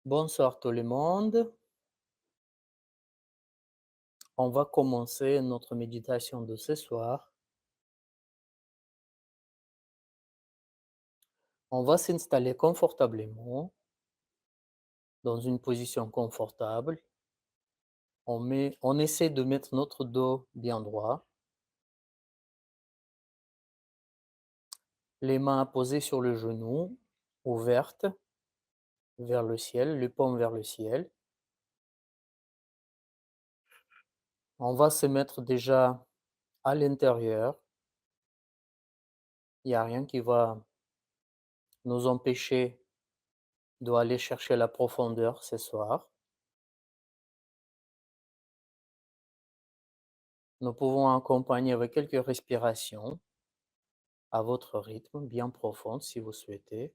Bonsoir tout le monde. On va commencer notre méditation de ce soir. On va s'installer confortablement dans une position confortable. On essaie de mettre notre dos bien droit, les mains posées sur le genou, ouvertes vers le ciel, les paumes vers le ciel. On va se mettre déjà à l'intérieur. Il n'y a rien qui va nous empêcher d'aller chercher la profondeur ce soir. Nous pouvons accompagner avec quelques respirations à votre rythme, bien profonde si vous souhaitez.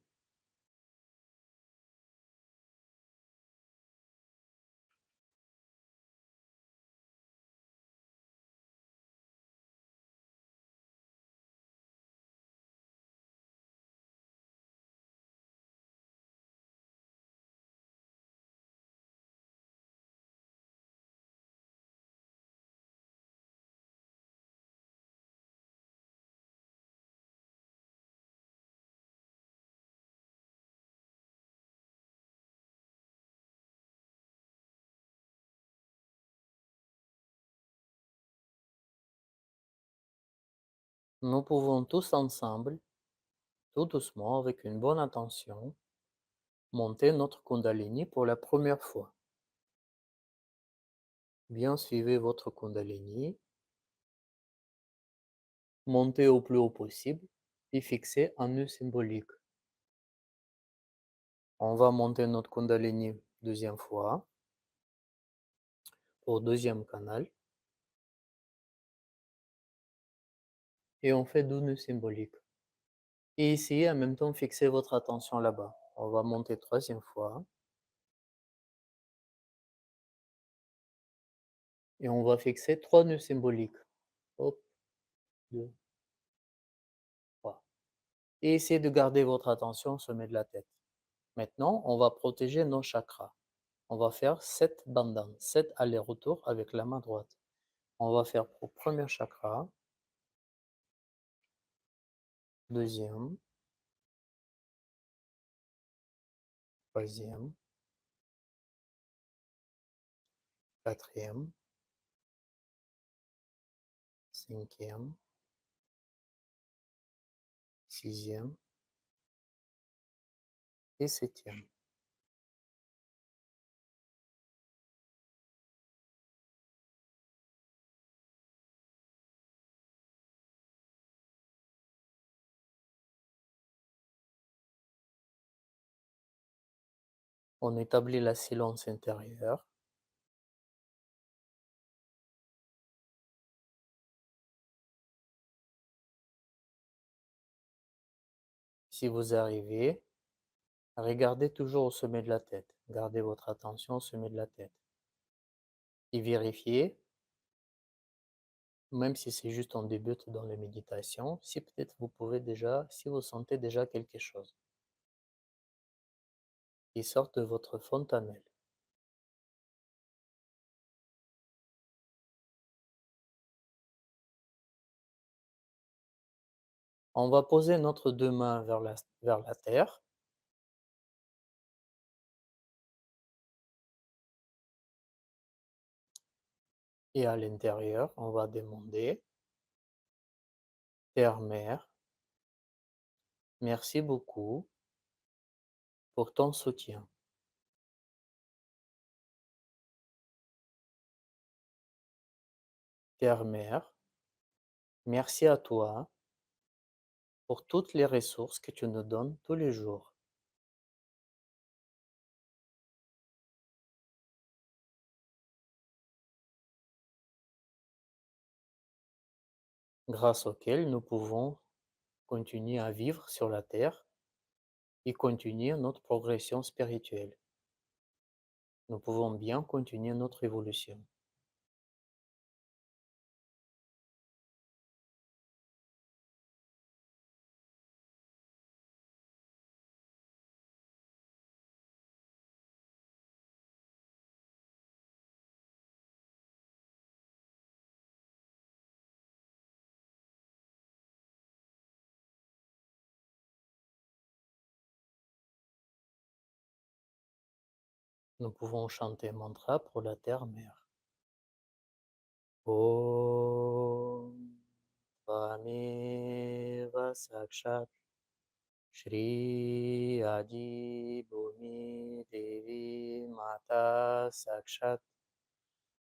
Nous pouvons tous ensemble, tout doucement, avec une bonne attention, monter notre Kundalini pour la première fois. Bien suivez votre Kundalini, montez au plus haut possible et fixez un nœud symbolique. On va monter notre Kundalini deuxième fois, au deuxième canal, et on fait 12 nœuds symboliques. Et essayez en même temps de fixer votre attention là-bas. On va monter troisième fois, et on va fixer 3 nœuds symboliques. Hop, 2, 3. Et essayez de garder votre attention au sommet de la tête. Maintenant, on va protéger nos chakras. On va faire 7 bandanes, 7 allers-retours avec la main droite. On va faire pour premier chakra, deuxième, troisième, quatrième, cinquième, sixième et septième. On établit la silence intérieure. Si vous arrivez, regardez toujours au sommet de la tête. Gardez votre attention au sommet de la tête. Et vérifiez, même si c'est juste en début dans les méditations, si peut-être vous pouvez déjà, si vous sentez déjà quelque chose qui sort de votre fontanelle. On va poser notre deux mains vers la terre et à l'intérieur, on va demander: Terre-Mère, merci beaucoup pour ton soutien. Terre-Mère, merci à toi pour toutes les ressources que tu nous donnes tous les jours, grâce auxquelles nous pouvons continuer à vivre sur la terre et continuer notre progression spirituelle. Nous pouvons bien continuer notre évolution. Nous pouvons chanter un mantra pour la terre-mère. Om Tvameva Sakshat Shri Adi Bhumi Devi Mata Sakshat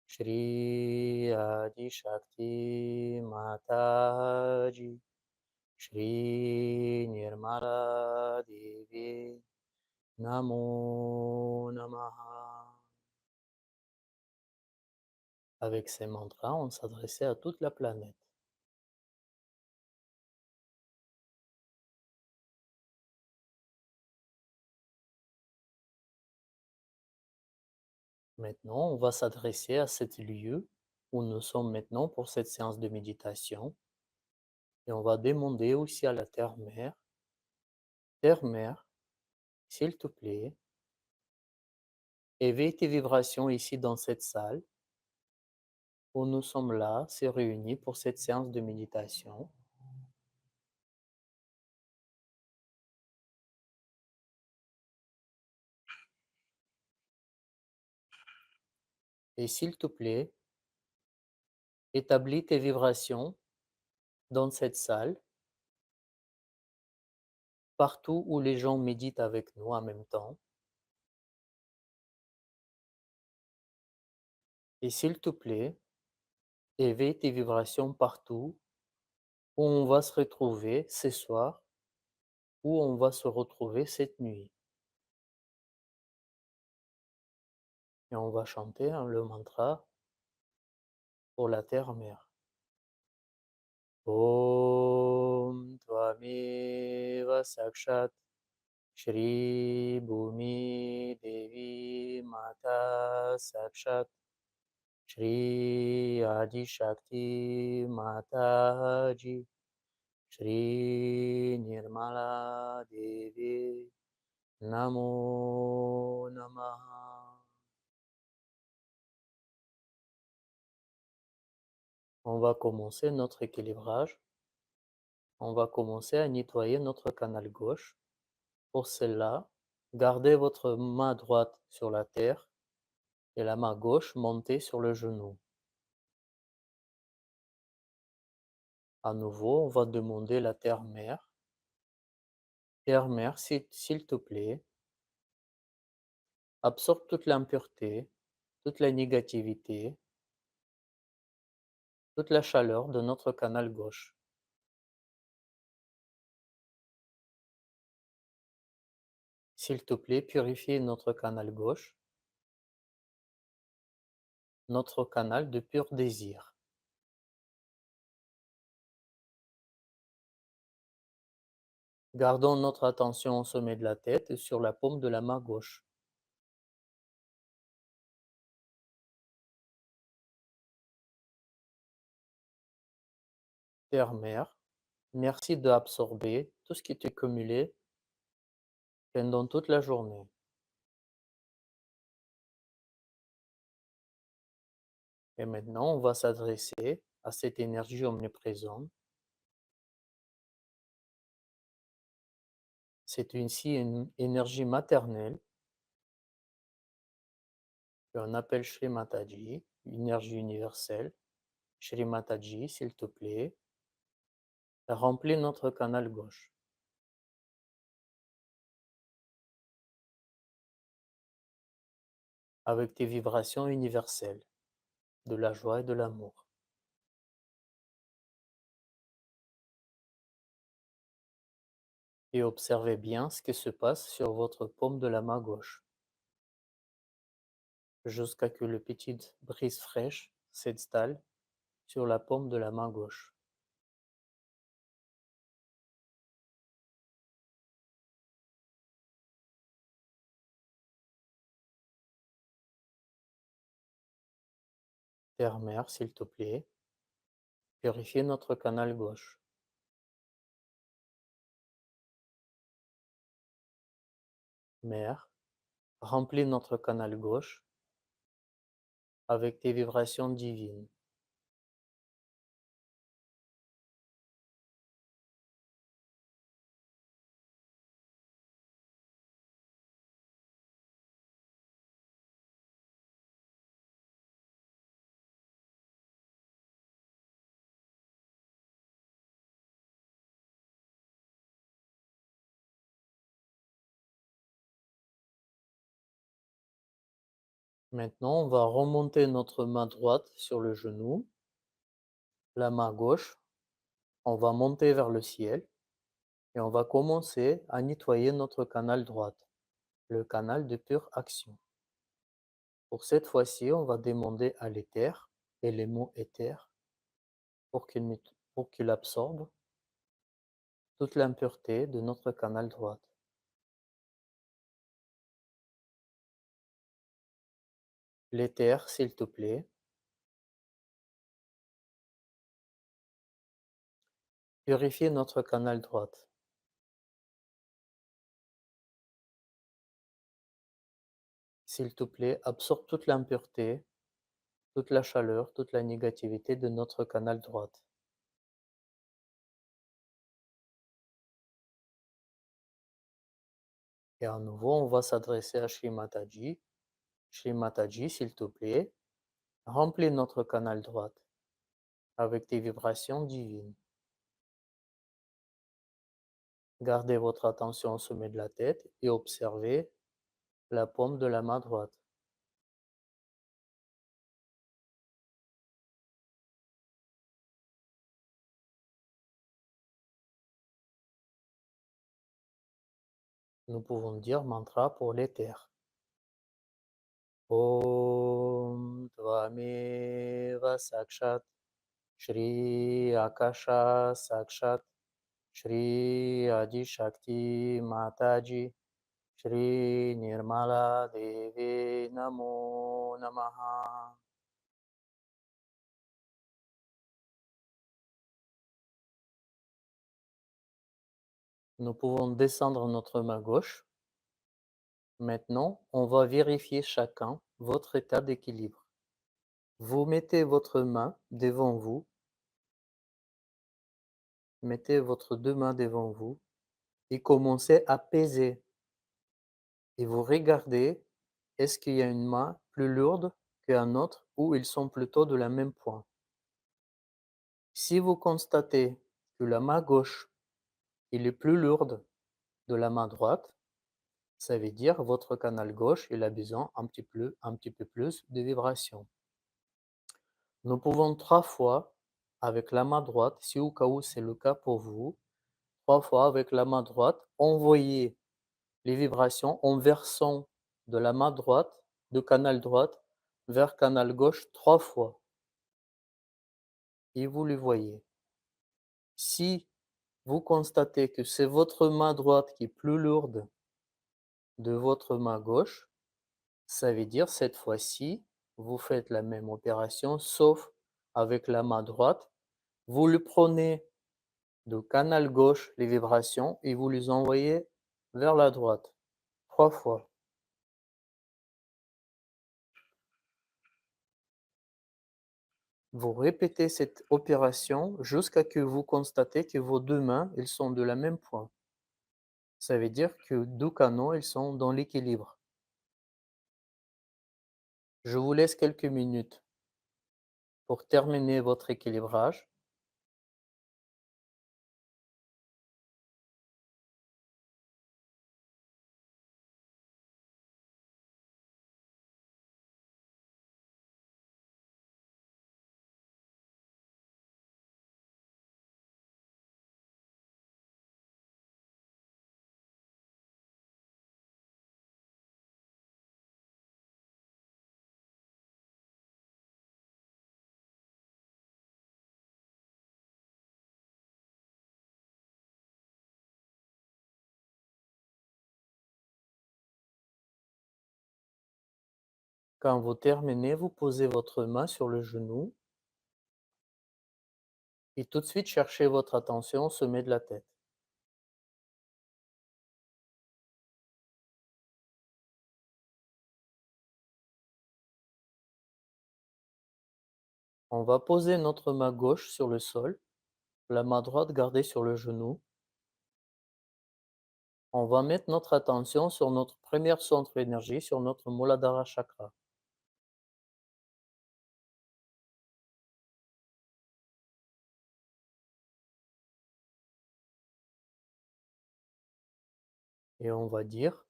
Shri Adi Shakti Mataji Shri Nirmala Devi Namo Namaha. Avec ces mantras, on s'adressait à toute la planète. Maintenant, on va s'adresser à cet lieu où nous sommes maintenant pour cette séance de méditation et on va demander aussi à la Terre-Mère, Terre-Mère, s'il te plaît, éveille tes vibrations ici dans cette salle où nous sommes là, c'est réunis pour cette séance de méditation. Et s'il te plaît, établis tes vibrations dans cette salle, partout où les gens méditent avec nous en même temps. Et s'il te plaît, éveille tes vibrations partout où on va se retrouver ce soir, où on va se retrouver cette nuit. Et on va chanter le mantra pour la terre-mère. Om Tvameva Sakshat Shri Bhumi Devi Mata Sakshat Shri Adi Shakti Mataji Shri Nirmala Devi Namo Namaha. On va commencer notre équilibrage. On va commencer à nettoyer notre canal gauche. Pour cela, gardez votre main droite sur la terre et la main gauche montée sur le genou. À nouveau, on va demander la terre-mère. Terre-mère, s'il te plaît, absorbe toute l'impureté, toute la négativité, toute la chaleur de notre canal gauche. S'il te plaît, purifie notre canal gauche, notre canal de pur désir. Gardons notre attention au sommet de la tête et sur la paume de la main gauche. Terre-mère, merci d'absorber tout ce qui t'est cumulé pendant toute la journée. Et maintenant, on va s'adresser à cette énergie omniprésente. C'est une énergie maternelle qu'on appelle Shri Mataji, une énergie universelle. Shri Mataji, s'il te plaît, remplis notre canal gauche avec tes vibrations universelles de la joie et de l'amour. Et observez bien ce qui se passe sur votre paume de la main gauche, jusqu'à ce que le petite brise fraîche s'installe sur la paume de la main gauche. Terre-mère, s'il te plaît, purifie notre canal gauche. Mère, remplis notre canal gauche avec tes vibrations divines. Maintenant, on va remonter notre main droite sur le genou, la main gauche, on va monter vers le ciel et on va commencer à nettoyer notre canal droite, le canal de pure action. Pour cette fois-ci, on va demander à l'éther et les mots éther pour qu'il absorbe toute l'impureté de notre canal droite. L'éther, s'il te plaît, purifie notre canal droite. S'il te plaît, absorbe toute l'impureté, toute la chaleur, toute la négativité de notre canal droite. Et à nouveau, on va s'adresser à Shri Mataji. Shri Mataji, s'il te plaît, remplis notre canal droite avec tes vibrations divines. Gardez votre attention au sommet de la tête et observez la paume de la main droite. Nous pouvons dire mantra pour l'éther. Om Tvameva Sakshat Shri Akasha Sakshat Shri Adi Shakti Mataji Shri Nirmala Devi Namo Namaha. Nous pouvons descendre notre main gauche. Maintenant, on va vérifier chacun votre état d'équilibre. Vous mettez votre main devant vous, mettez votre deux mains devant vous et commencez à peser. Et vous regardez, est-ce qu'il y a une main plus lourde qu'une autre ou ils sont plutôt de la même poids. Si vous constatez que la main gauche il est plus lourde de la main droite, ça veut dire votre canal gauche il a besoin un petit peu plus de vibration. Nous pouvons 3 fois avec la main droite, si au cas où c'est le cas pour vous, 3 fois avec la main droite, envoyer les vibrations en versant de la main droite, de canal droite vers canal gauche 3 fois. Et vous le voyez. Si vous constatez que c'est votre main droite qui est plus lourde de votre main gauche, ça veut dire cette fois-ci, vous faites la même opération sauf avec la main droite. Vous le prenez de canal gauche les vibrations et vous les envoyez vers la droite 3 fois. Vous répétez cette opération jusqu'à que vous constatez que vos 2 mains, elles sont de la même poids. Ça veut dire que 2 canaux, ils sont dans l'équilibre. Je vous laisse quelques minutes pour terminer votre équilibrage. Quand vous terminez, vous posez votre main sur le genou et tout de suite cherchez votre attention au sommet de la tête. On va poser notre main gauche sur le sol, la main droite gardée sur le genou. On va mettre notre attention sur notre premier centre d'énergie, sur notre Muladhara chakra. Et on va dire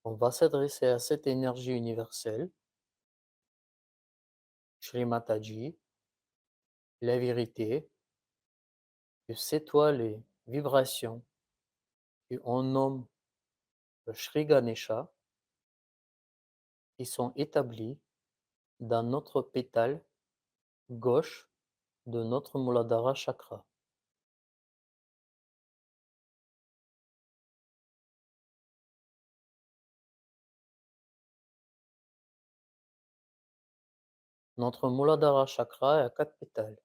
On va s'adresser à cette énergie universelle, Shri Mataji, la vérité, que c'est toi les vibrations qu'on nomme le Shri Ganesha, qui sont établies dans notre pétale gauche de notre Muladhara chakra. Notre Muladhara chakra a 4 pétales.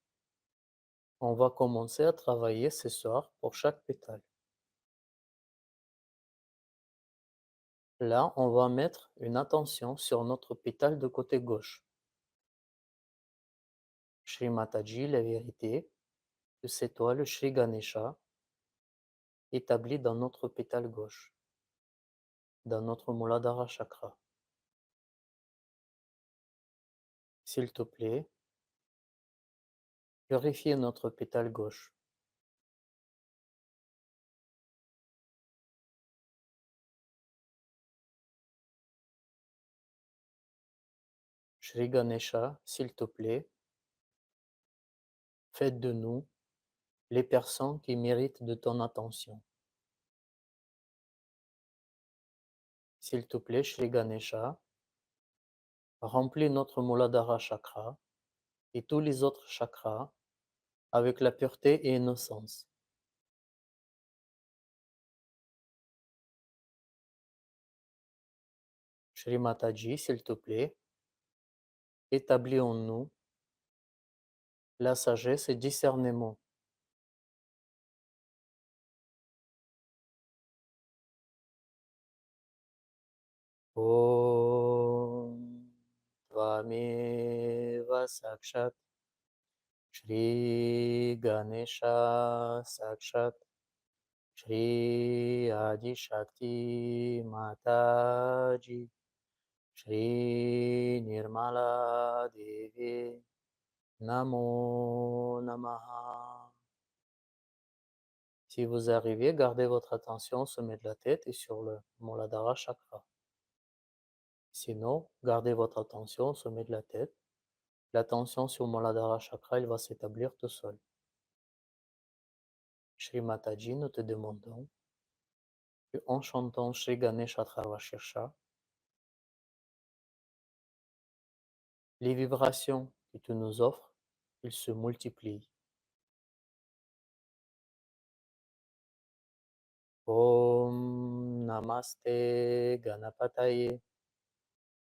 On va commencer à travailler ce soir pour chaque pétale. Là, on va mettre une attention sur notre pétale de côté gauche. Shri Mataji, la vérité, que c'est toi le Shri Ganesha, établi dans notre pétale gauche, dans notre Muladhara chakra. S'il te plaît, purifie notre pétale gauche. Shri Ganesha, s'il te plaît, fais de nous les personnes qui méritent de ton attention. S'il te plaît, Shri Ganesha, remplis notre Muladhara chakra et tous les autres chakras avec la pureté et innocence. Shri Mataji, s'il te plaît, établis en nous la sagesse et discernement. Om Tvameva Sakshat Shri Ganesha Sakshat Shri Adi Shakti Mataji Shri Nirmala Devi Namo Namaha. Si vous arrivez, gardez votre attention au sommet de la tête et sur le Muladhara chakra. Sinon, gardez votre attention au sommet de la tête. L'attention sur Muladhara chakra, il va s'établir tout seul. Shri Mataji, nous te demandons que, en chantant Shri Ganesha Tharva Shirsha, les vibrations que tu nous offres, ils se multiplient. Om Namaste Ganapataye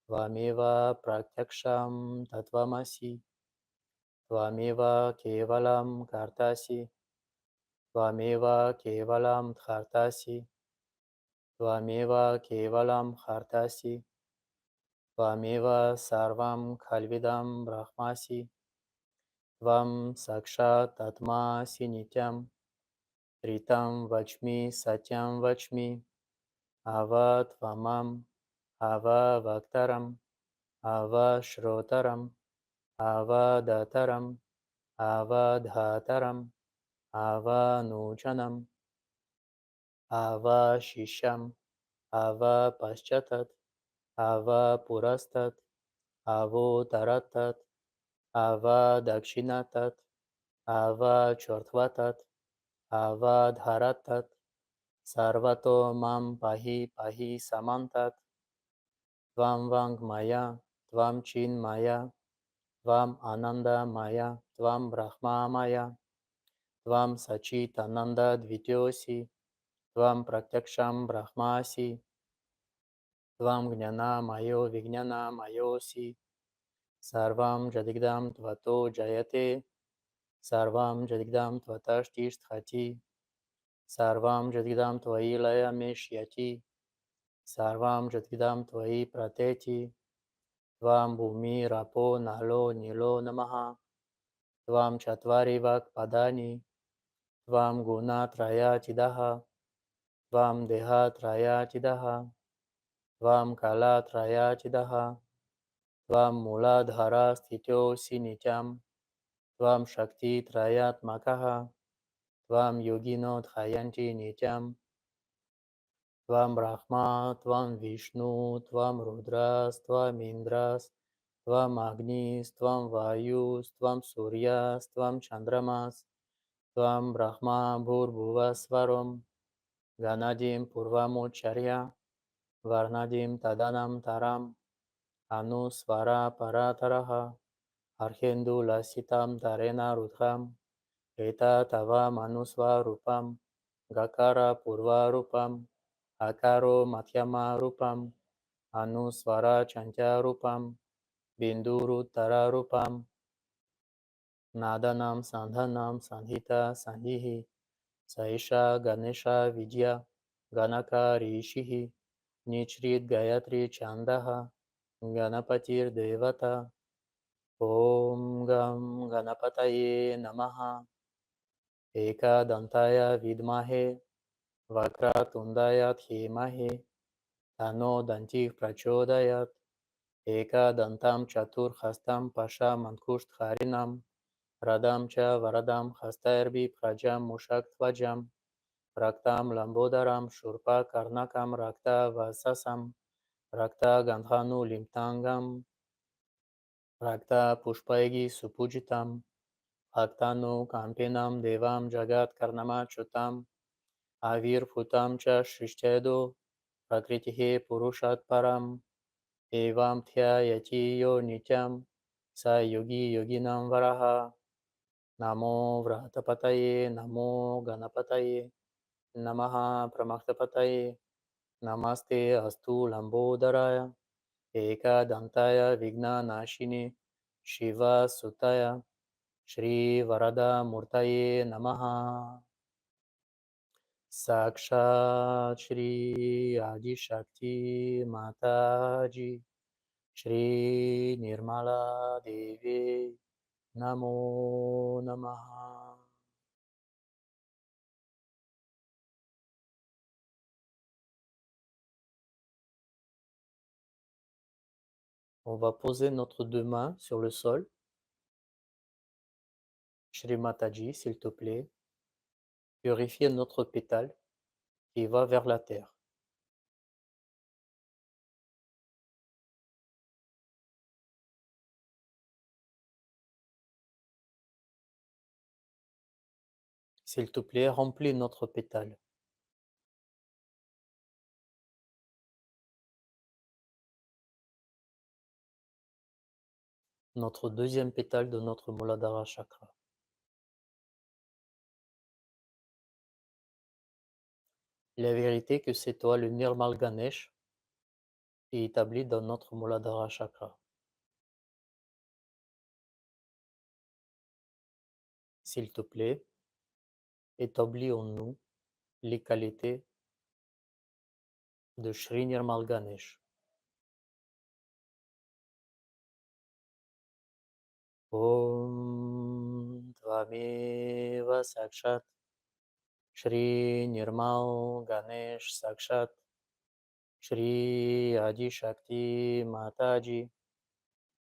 Tvameva Pratyaksham Tatvamasi Tvameva Kevalam Kartasi Tvameva Kevalam Dhartasi Tvameva Kevalam Dhartasi Tvameva Sarvam Khalvidam Brahmasi Tvam Sakshat Atmasi Nityam Tritam Vachmi Satyam Vachmi Ava Tvamam Ava Vaktaram Ava Shrotaram Ava Dataram Ava Dhataram Ava Nujanam Ava Shisham Ava Paschatat Ava Purastat Avo Taratat Ava Dakshinatat Ava Chortvatat Ava Dharatat Sarvato Mam Pahi Pahi Samantat Tvam Vang Maya Tvam Chin Maya Tvam Ananda Maya Tvam Brahma Maya Tvam Sachit Ananda Dvityosi Tvam Pratyaksham Brahmasi Tvam Gnana Mayo Vijnana Mayosi Sarvam Jadigdam Tvato Jayate Sarvam Jadigdam Tvatashtishtkhati Sarvam Jadigdam Tvai Layamishyati Sarvam Jadigdam Tvai Prateti Tvam Bhumi Rapo Nalo Nilo Namaha Tvam Chatvari Vak Padani Tvam Guna Traya Chidaha Tvam Deha Traya Chidaha Tvam Kala Traya Chidaha Tvam Muladhara Sthityo Sinityam Tvam Shakti Trayat Makaha Tvam Yogino Trayanti Nityam Tvam Brahma, Tvam Vishnu, Tvam Rudras, Tvam Indras, Tvam Agnis, Tvam Vayus, Tvam Suryas, Tvam Chandramas, Tvam Brahma Bhurbhuvasvaram, Ganadim Purvamucharya, Varnadim Tadanam Taram, Anusvara Parataraha, Arhendu Lasitam Tarena Rudram, Eta Tavam Anusvarupam, Gakara Purvarupam, Akaro Mathyama Rupam, Anusvara Chantya Rupam, Binduru Tara Rupam, Nadanam Sandhanam Sandhita Sandhihi, Saisha Ganesha Vidya, Ganaka Rishihi, Nichrit Gayatri Chandaha, Ganapatir Devata, Om Gam Ganapataye Namaha, Eka Dantaya Vidmahe, Vakratundaya Dhimahe, Tano Danti Prachodayat, Eka Dantam Chatur Hastam Pasha Mankusht Harinam, Radam Cha Varadam Hastairbi Prajam Mushak Tvajam, Raktam Lambodaram Shurpa Karnakam Rakta Vasasam, Rakta Gandhanu Limtangam, Rakta Pushpaigi Supujitam, Raktanu Kampenam Devam Jagat Karnama Chutam, Avir Putam Cha Shrishchedo, Prakritihe Purushat Param, Evam Yati Yo Nityam, Sa Yogi Yoginam Varaha, Namo Vratapataye, Namo Ganapataye, Namaha Pramaktapataye, Namaste Astu Lambodharaya, Eka Dantaya Vigna Nashini, Shiva Sutaya, Shri Varada Murtaye Namaha. Sakshat Shri Adi Shakti Mataji, Shri Nirmala Devi Namo Namaha. On va poser notre deux mains sur le sol. Shri Mataji, s'il te plaît, purifie notre pétale qui va vers la terre. S'il te plaît, remplis notre pétale. Notre deuxième pétale de notre Muladhara chakra. La vérité que c'est toi le Nirmal Ganesh est établi dans notre Muladhara chakra. S'il te plaît, établis en nous les qualités de Shri Nirmal Ganesh. Om Tvameva Sakshat Shri Nirmal Ganesh Sakshat Shri Adi Shakti Mataji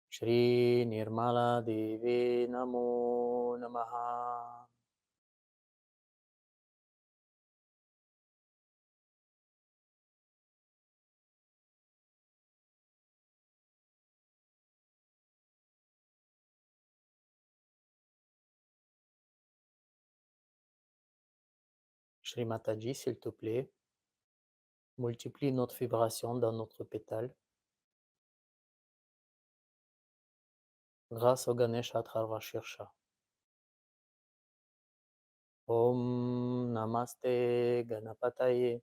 Shri Nirmala Devi Namo Namaha. Shri Mataji, s'il te plaît, multiplie notre vibration dans notre pétale grâce au Ganesh Atharva Shirsha. Om Namaste Ganapataye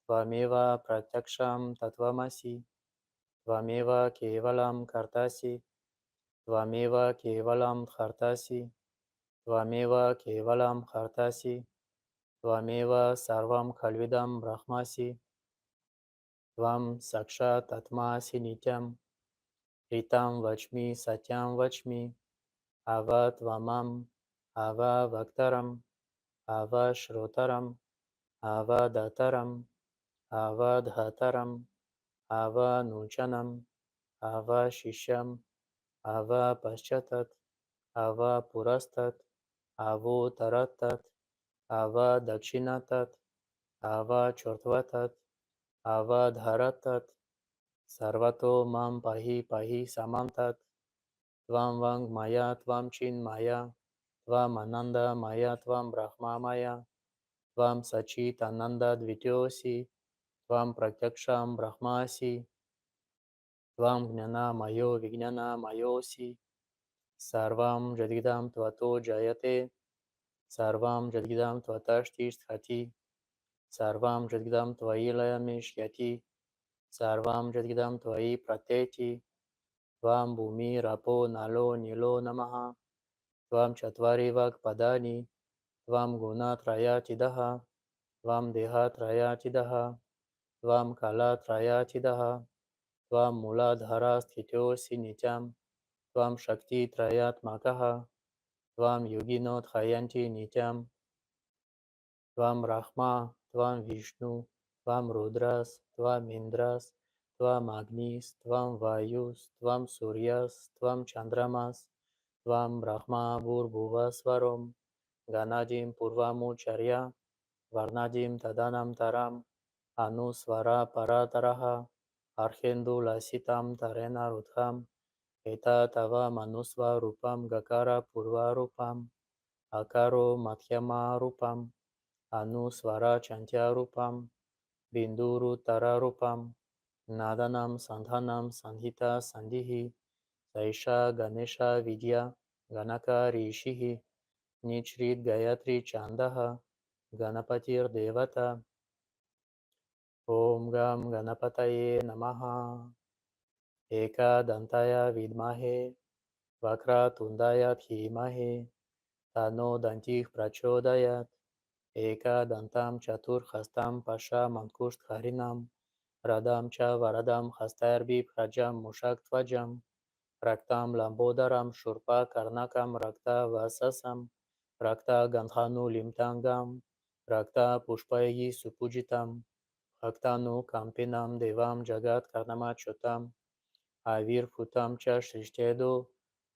Tvameva Pratyaksham Tatvamasi Tvameva Kevalam Kartasi Tvameva Kevalam Khartasi Tvameva Kevalam Khartasi Tvameva Sarvam Khalvidam Brahmasi Tvam Sakshat Atmasi Nityam Ritam Vachmi Satyam Vachmi Ava Tvamam Ava Vaktaram Ava Shrotaram Ava Dataram Ava Dhataram Ava Nuchanam Ava Shishyam Ava Paschatat Ava Purastat Avo Taratat Ava Dakshinatat Ava Churtvatat, Ava Dharatat, Sarvato Mam Pahi Pahi Samantat, Tvam Vang Maya, Tvam Chin Maya, Tvam Ananda Maya, Tvam Brahma Maya, Tvam Sachit Ananda Dvityosi, Tvam Pratyaksham Brahmasi, Tvam Gnana Mayo Vignana Mayosi, Sarvam Jadigdam Tvato Jayate, Sarvam Jadigdam Twatashti Sthati, Sarvam Jadigdam Tvailayamishyati, Sarvam Jadigdam Tvai Prateti, Tvam Bhumi Rapo Nalo Nilo Namaha, Tvam Chatvari Vak Padani, Tvam Guna Trayatidaha, Tvam Deha Trayatidaha, Tvam Kala Trayatidaha, Tvam Mula Dhara Sthityosi Nityam, Tvam Shakti Trayatmakaha, Tvam Yogino Trayanti Nityam, Tvam Brahma, Tvam Vishnu, Tvam Rudras, Tvam Indras, Tvam Agnis, Tvam Vayus, Tvam Suryas, Tvam Chandramas, Tvam Brahma Bhurbhuvasvaram, Ganadim Purvamucharya, Varnadim Tadanam Taram, Anusvara Parataraha, Arhendu Lasitam Tarena Rudham, Eta Tava Manusva Rupam Gakara Purva Rupam, Akaro Madhyama Rupam, Anusvara Chantya Rupam, Binduru Tara Rupam, Nadanam Sandhanam Sandhita Sandihi, Saisha Ganesha Vidya, Ganaka Rishihi, Nichrit Gayatri Chandaha, Ganapatir Devata, Om Gam Ganapataye Namaha, Eka Dantaya Vidmahe, Vakra Tundaya Dhimahe, Tano Dantih Prachodayat, Eka Dantam Chatur Hastam Pasha Mankusht Harinam, Radam Cha Varadam Hastarbi Prajam Mushak Tvajam, Raktam Lambodaram Shurpa Karnakam Rakta Vasasam, Rakta Gandhanu Limtangam, Rakta Pushpayi Supujitam, Raktanu Kampinam Devam Jagat Karnamachotam, Avir Futam Cha Shrishthedo,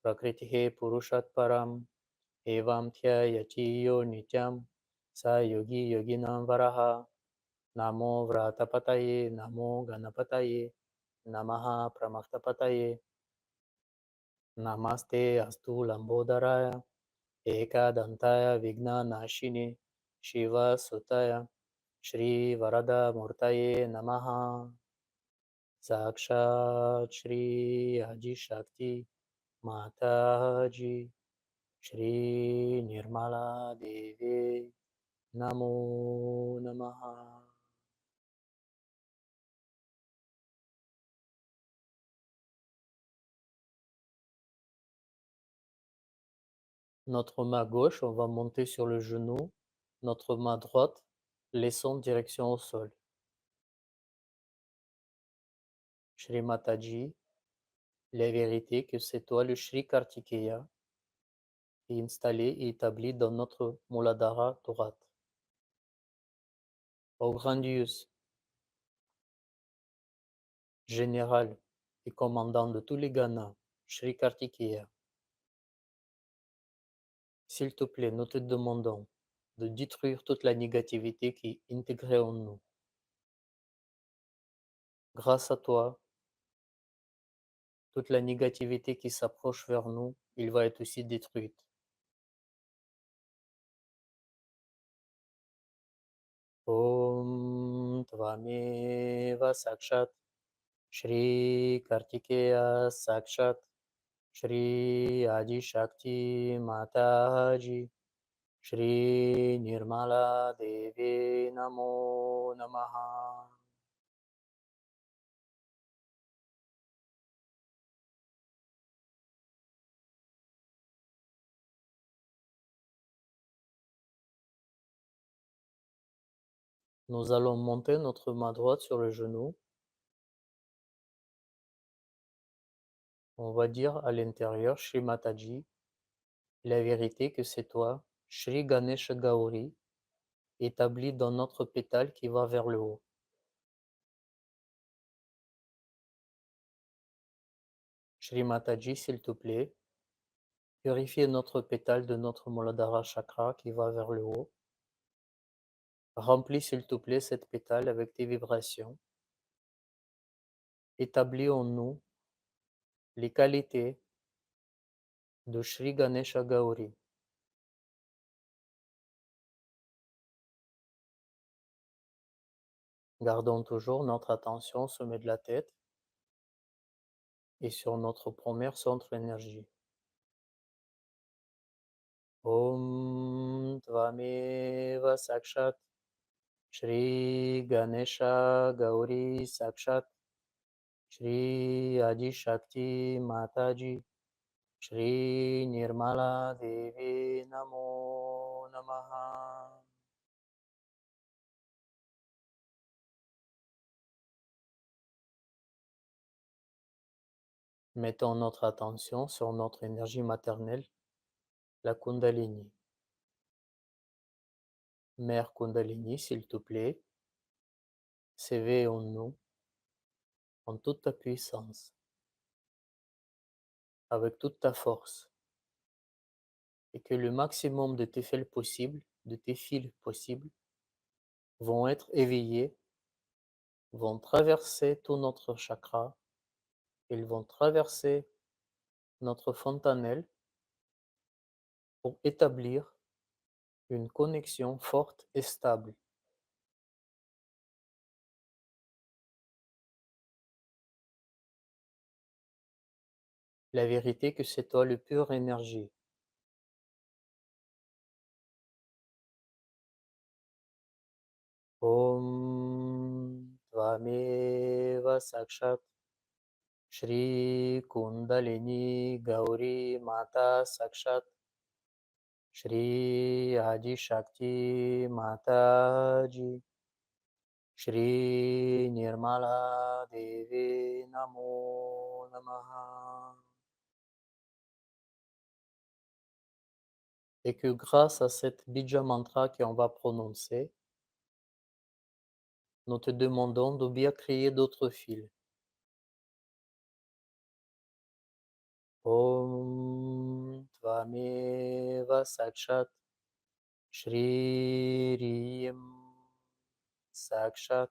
Prakritihe Purushat Param, Evam Thya Yatiyo Nityam, Sa Yogi Yoginam Varaha, Namo Vratapataye, Namo Ganapataye, Namaha Pramaktapataye, Namaste Astu Lambodharaya, Eka Dantaya Vigna Nashini, Shiva Sutaya, Shri Varada Murtaye Namaha, Sakshat Shri Adi Shakti Mataji, Shri Nirmala Devi, Namo Namaha. Notre main gauche, on va monter sur le genou. Notre main droite, laissons direction au sol. Shri Mataji, la vérité que c'est toi le Shri Kartikeya, installé et établi dans notre Muladhara droite. Ô grand Dieu, général et commandant de tous les Ganas, Shri Kartikeya, s'il te plaît, nous te demandons de détruire toute la négativité qui est intégrée en nous. Grâce à toi, toute la négativité qui s'approche vers nous, il va être aussi détruite. Om Tvameva Sakshat Shri Kartikeya Sakshat Shri Adi Shakti Mataji Shri Nirmala Devi Namo Namaha. Nous allons monter notre main droite sur le genou. On va dire à l'intérieur Shri Mataji, la vérité que c'est toi, Shri Ganesha Gauri, établi dans notre pétale qui va vers le haut. Shri Mataji, s'il te plaît, purifiez notre pétale de notre Muladhara chakra qui va vers le haut. Remplis s'il te plaît cette pétale avec tes vibrations. Établis en nous les qualités de Shri Ganesha Gauri. Gardons toujours notre attention au sommet de la tête et sur notre premier centre énergie. Om Tvameva Sakshat Shri Ganesha Gauri Sakshat Shri Adi Shakti Mataji Shri Nirmala Devi Namo Namaha. Mettons notre attention sur notre énergie maternelle, la Kundalini. Mère Kundalini, s'il te plaît, s'éveille en nous en toute ta puissance, avec toute ta force, et que le maximum de tes fils possibles, vont être éveillés, vont traverser tout notre chakra, ils vont traverser notre fontanelle pour établir une connexion forte et stable. La vérité que c'est toi le pure énergie. Om Tvameva Sakshat Shri Kundalini Gauri Mata Sakshat Shri Adi Shakti Mataji Shri Nirmala Devi Namo Namaha. Et que grâce à cette bija mantra qu'on va prononcer, nous te demandons de bien créer d'autres fils. Om Tvameva Sakshat Shri Riem Sakshat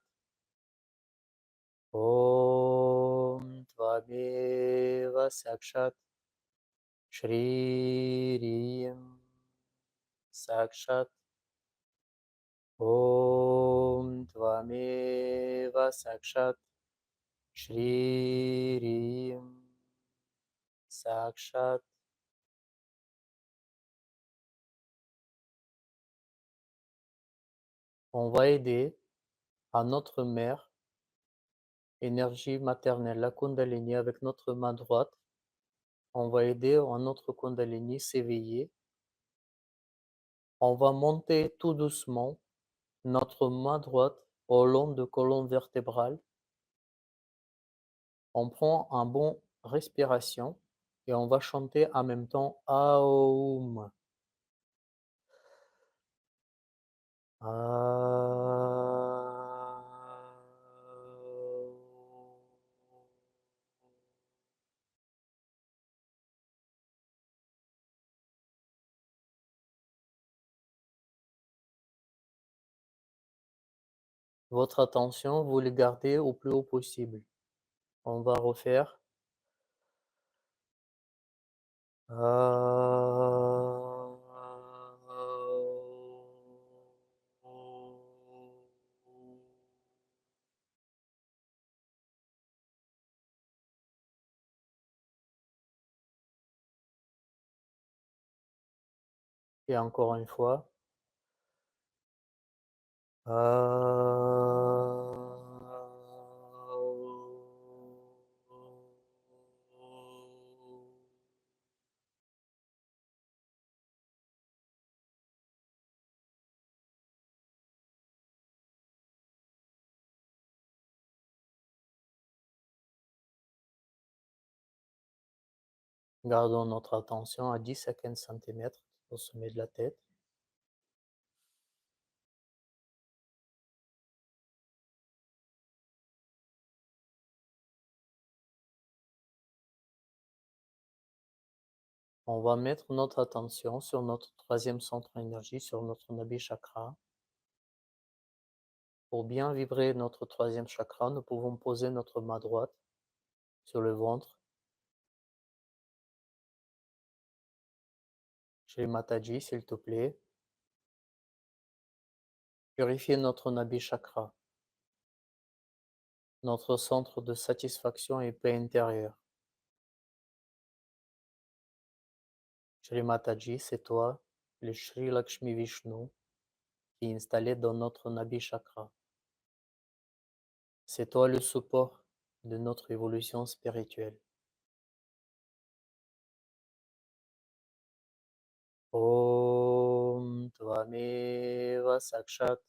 Om Tvameva Sakshat Shri Riem Sakshat Om Tvameva Sakshat Shri Riem Sakshat. On va aider à notre mère, énergie maternelle, la Kundalini, avec notre main droite. On va aider à notre Kundalini s'éveiller. On va monter tout doucement notre main droite au long de colonne vertébrale. On prend un bon respiration et on va chanter en même temps Aum. Votre attention, vous le gardez au plus haut possible. On va refaire. Et encore une fois. Gardons notre attention à 10 à 15 centimètres au sommet de la tête. On va mettre notre attention sur notre troisième centre énergie, sur notre Nabi Chakra. Pour bien vibrer notre troisième chakra, nous pouvons poser notre main droite sur le ventre. Shri Mataji, s'il te plaît, purifiez notre Nabi chakra, notre centre de satisfaction et paix intérieure. Shri Mataji, c'est toi, le Shri Lakshmi Vishnu, qui est installé dans notre Nabi chakra. C'est toi le support de notre évolution spirituelle. Om Tvameva Sakshat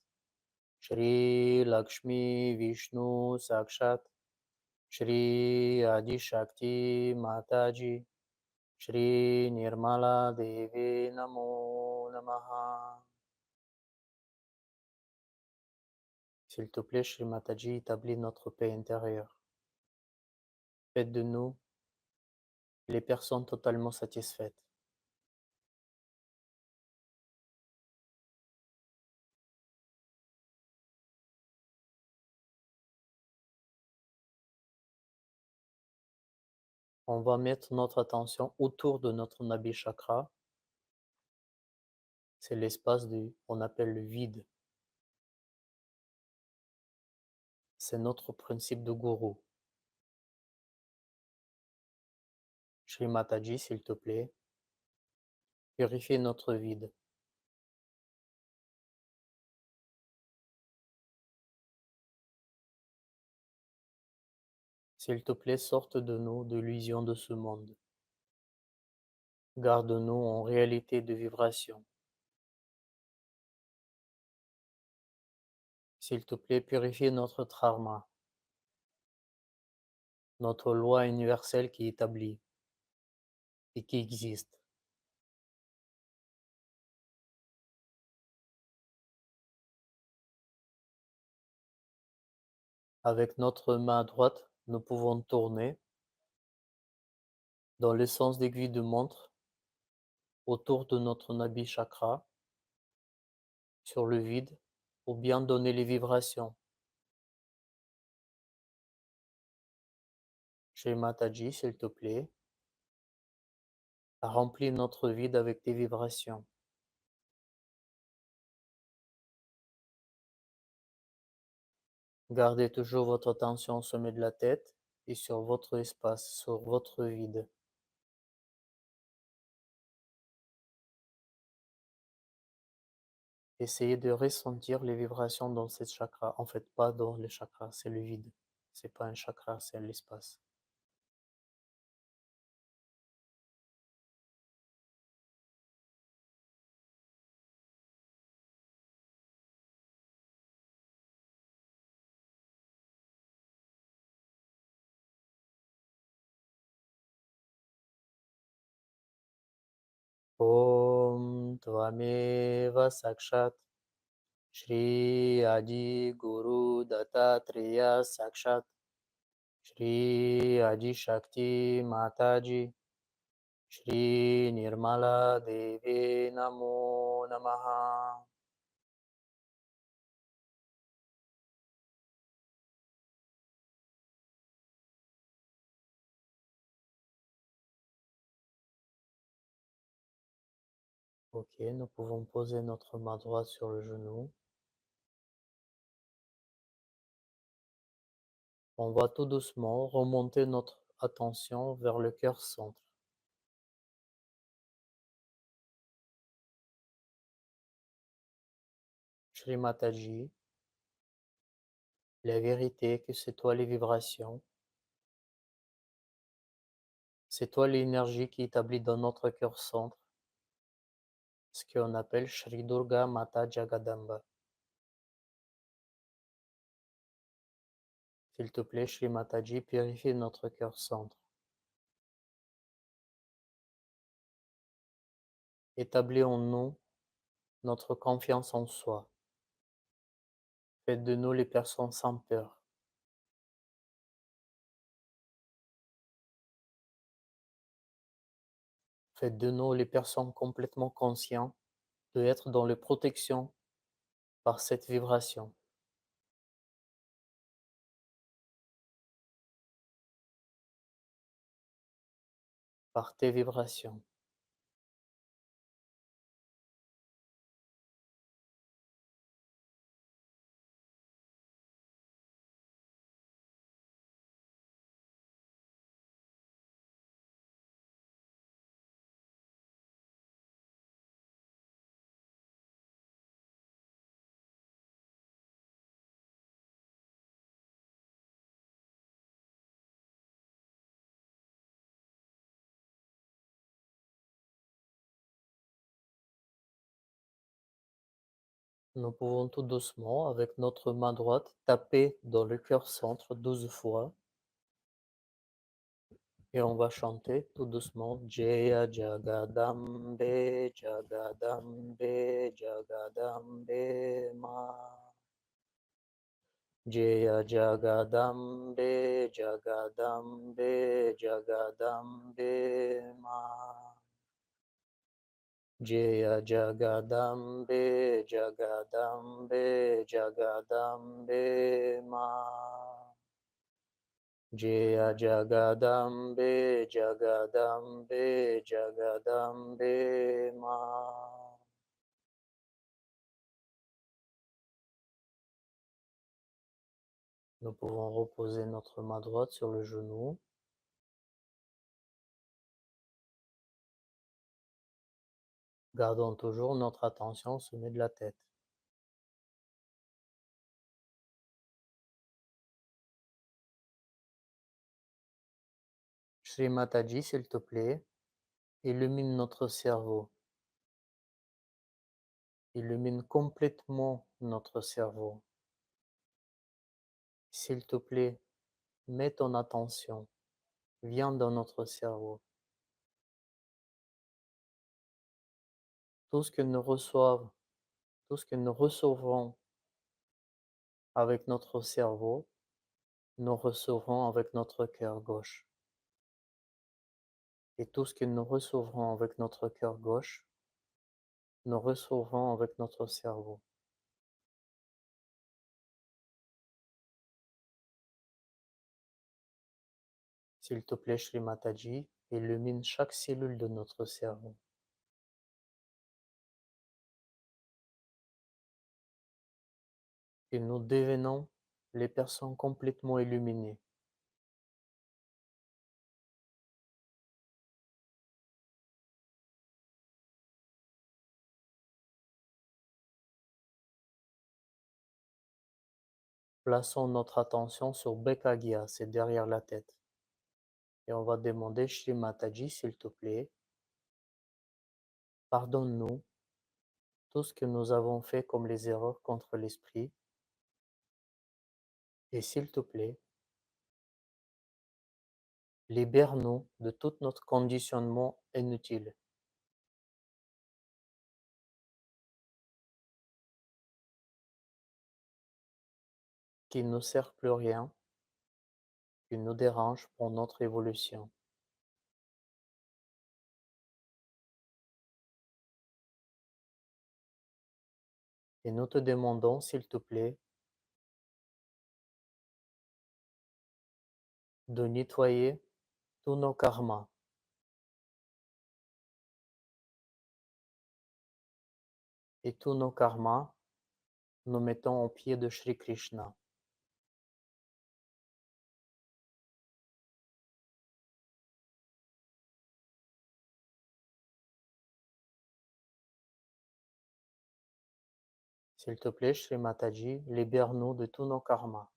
Shri Lakshmi Vishnu Sakshat Shri Adi Shakti Mataji Shri Nirmala Devi Namo Namaha. S'il te plaît, Shri Mataji, établis notre paix intérieure. Faites de nous les personnes totalement satisfaites. On va mettre notre attention autour de notre Nabi Chakra. C'est l'espace on appelle le vide. C'est notre principe de gourou. Shri Mataji, s'il te plaît, purifie notre vide. S'il te plaît, sorte de nous de l'illusion de ce monde. Garde-nous en réalité de vibration. S'il te plaît, purifie notre dharma, notre loi universelle qui est établie et qui existe. Avec notre main droite, nous pouvons tourner dans le sens d'aiguille de montre autour de notre Nabi Chakra, sur le vide, pour bien donner les vibrations. Chez Mataji, s'il te plaît, remplis notre vide avec tes vibrations. Gardez toujours votre attention au sommet de la tête et sur votre espace, sur votre vide. Essayez de ressentir les vibrations dans cette chakra. En fait, pas dans les chakras, c'est le vide. C'est pas un chakra, c'est l'espace. Om Tvameva Sakshat Shri Adi Guru Dattatreya Sakshat Shri Adi Shakti Mataji Shri Nirmala Devi Namo Namaha. Ok, nous pouvons poser notre main droite sur le genou. On va tout doucement remonter notre attention vers le cœur centre. Shri Mataji, la vérité que c'est toi les vibrations, c'est toi l'énergie qui établit dans notre cœur centre, ce qu'on appelle Shri Durga Mata Jagadamba. S'il te plaît, Shri Mataji, purifie notre cœur centre. Établis en nous notre confiance en soi. Faites de nous les personnes sans peur. Faites de nous les personnes complètement conscientes d'être dans les protections par cette vibration. par tes vibrations. Nous pouvons tout doucement, avec notre main droite, taper dans le cœur centre 12 fois et on va chanter tout doucement Jaya Jagadambe, Jagadambe, Jagadambe Ma. Jaya Jagadambe, Jagadambe, Jagadambe Ma. Jaya Jagadambe, Jagadambe, Jagadambe Ma. Jaya Jagadambe, Jagadambe, Jagadambe Ma. Nous pouvons reposer notre main droite sur le genou. Gardons toujours notre attention au sommet de la tête. Shri Mataji, s'il te plaît, illumine notre cerveau. Illumine complètement notre cerveau. S'il te plaît, mets ton attention. Viens dans notre cerveau. Tout ce que nous reçoivons, tout ce que nous recevrons avec notre cerveau, nous recevrons avec notre cœur gauche. Et tout ce que nous recevrons avec notre cœur gauche, nous recevrons avec notre cerveau. S'il te plaît, Shri Mataji, illumine chaque cellule de notre cerveau. Et nous devenons les personnes complètement illuminées. Plaçons notre attention sur Bekagya, c'est derrière la tête. Et on va demander, Shri Mataji, s'il te plaît, pardonne-nous tout ce que nous avons fait comme les erreurs contre l'esprit. Et s'il te plaît, libère-nous de tout notre conditionnement inutile qui ne sert plus à rien, qui nous dérange pour notre évolution. Et nous te demandons, s'il te plaît, de nettoyer tous nos karmas et tous nos karmas, nous mettons au pied de Shri Krishna. S'il te plaît, Shri Mataji, libère-nous de tous nos karmas.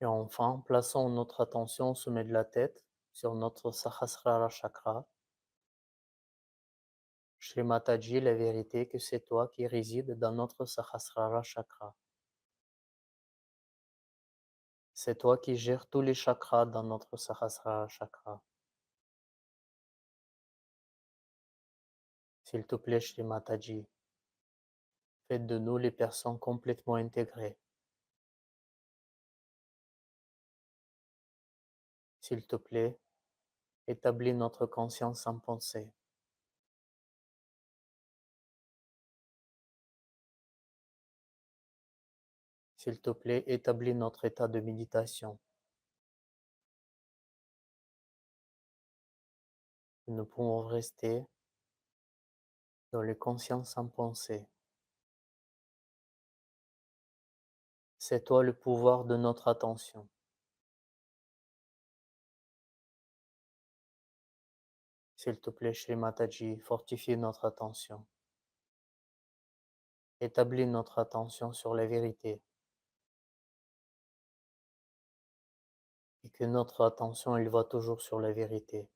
Et enfin, plaçons notre attention au sommet de la tête, sur notre Sahasrara chakra. Shri Mataji, la vérité que c'est toi qui résides dans notre Sahasrara chakra. C'est toi qui gères tous les chakras dans notre Sahasrara chakra. S'il te plaît, Shri Mataji, fais de nous les personnes complètement intégrées. S'il te plaît, établis notre conscience sans pensée. S'il te plaît, établis notre état de méditation. Nous pouvons rester dans les consciences sans pensée. C'est toi le pouvoir de notre attention. S'il te plaît, Shri Mataji, fortifie notre attention. Établis notre attention sur la vérité. Et que notre attention, elle va toujours sur la vérité.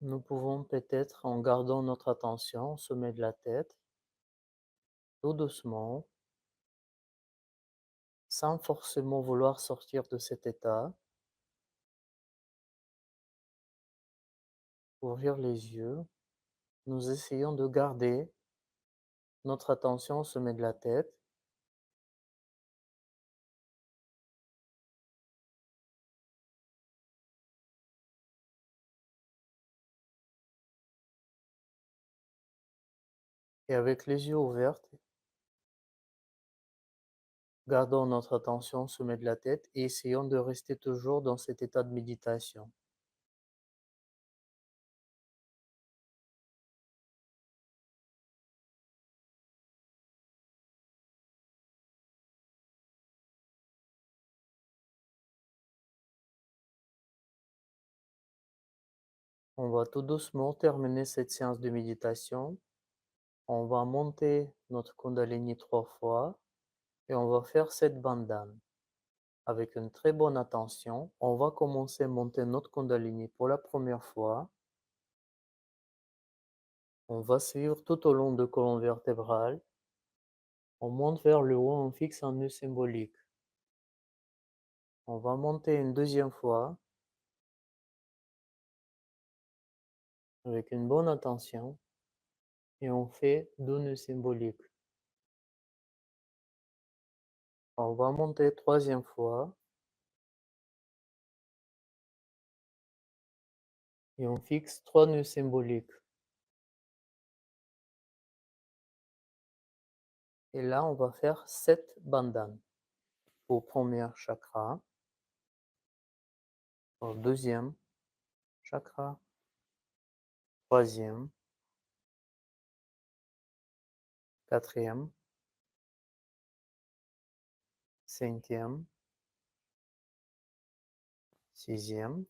Nous pouvons peut-être, en gardant notre attention au sommet de la tête, tout doucement, sans forcément vouloir sortir de cet état, ouvrir les yeux. Nous essayons de garder notre attention au sommet de la tête et avec les yeux ouverts, gardons notre attention au sommet de la tête et essayons de rester toujours dans cet état de méditation. On va tout doucement terminer cette séance de méditation. On va monter notre Kundalini 3 fois et on va faire cette bandhana. Avec une très bonne attention, on va commencer à monter notre Kundalini pour la première fois. On va suivre tout au long de colonne vertébrale. On monte vers le haut, on fixe un nœud symbolique. On va monter une deuxième fois avec une bonne attention et on fait 2 nœuds symboliques. On va monter troisième fois et on fixe 3 nœuds symboliques. Et là, on va faire 7 bandhanas. Au premier chakra, au deuxième chakra, troisième, quatrième, cinquième, sixième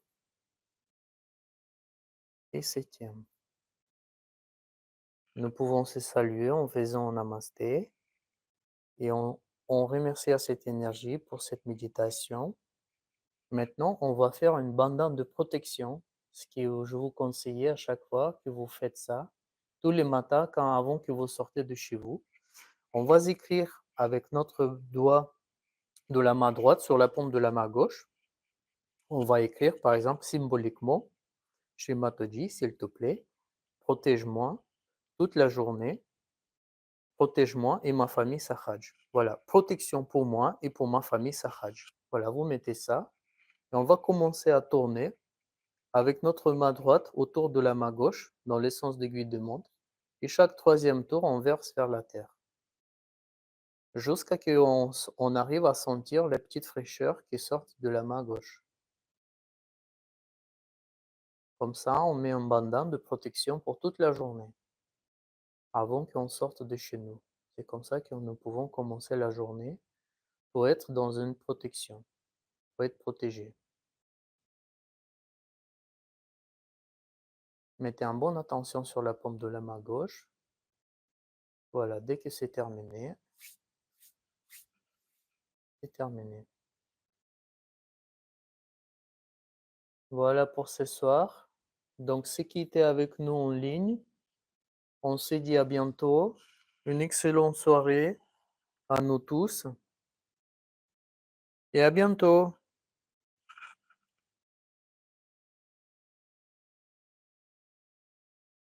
et septième. Nous pouvons se saluer en faisant un namasté et on remercie à cette énergie pour cette méditation. Maintenant, on va faire une bandane de protection, ce que je vous conseille à chaque fois que vous faites ça, tous les matins, avant que vous sortez de chez vous. On va écrire avec notre doigt de la main droite sur la paume de la main gauche. On va écrire, par exemple, symboliquement, schéma te dit, s'il te plaît, protège-moi toute la journée, protège-moi et ma famille Sahaj. Voilà, protection pour moi et pour ma famille Sahaj. Voilà, vous mettez ça et on va commencer à tourner avec notre main droite autour de la main gauche dans le sens d'aiguille de montre et chaque troisième tour, on verse vers la terre jusqu'à ce qu'on arrive à sentir les petites fraîcheurs qui sortent de la main gauche. Comme ça, on met un bandana de protection pour toute la journée avant qu'on sorte de chez nous. C'est comme ça que nous pouvons commencer la journée pour être dans une protection, pour être protégé. Mettez en bonne attention sur la paume de la main gauche. Voilà, dès que c'est terminé, c'est terminé. Voilà pour ce soir. Donc, ceux qui étaient avec nous en ligne, on se dit à bientôt. Une excellente soirée à nous tous et à bientôt.